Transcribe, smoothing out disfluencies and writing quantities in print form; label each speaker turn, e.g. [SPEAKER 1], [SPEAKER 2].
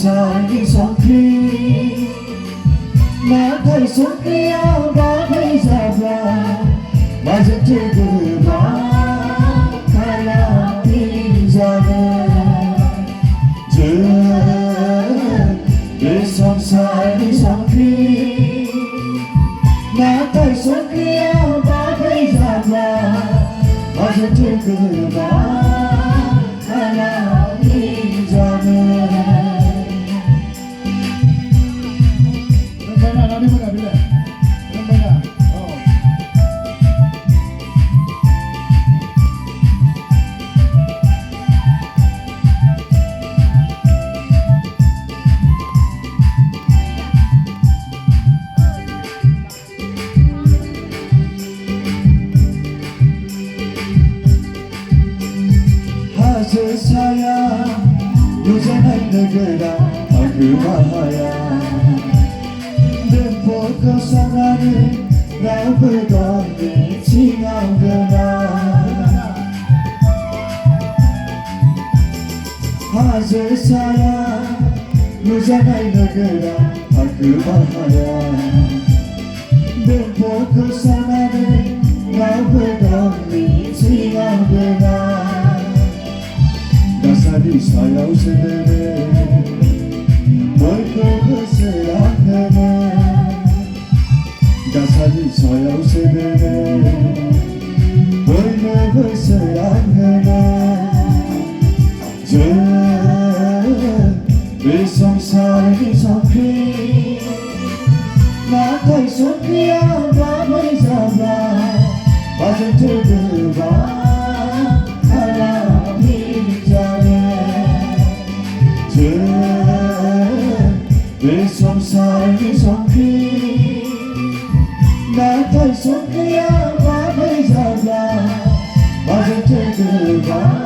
[SPEAKER 1] sari sokri na thai sokriya ba thai sabla majte gurba kala pinjane je besam sari sokri na thai sokriya ba thai sabla majte gurba kala pinjane saya lujanai negara aku bahaya dempo kesanane rau bedone singang gena hasil saya lujanai negara aku bahaya dempo kesanane rau bedone singang gena Dasari saya usene, boy ko serahne. Dasari saya usene, boy ko serahne. Je besam sari sokri, na thai sokriya ba thai sabla, bajan tegba. Besam sari sokri na thai sokriya ba thai sabla majte gurba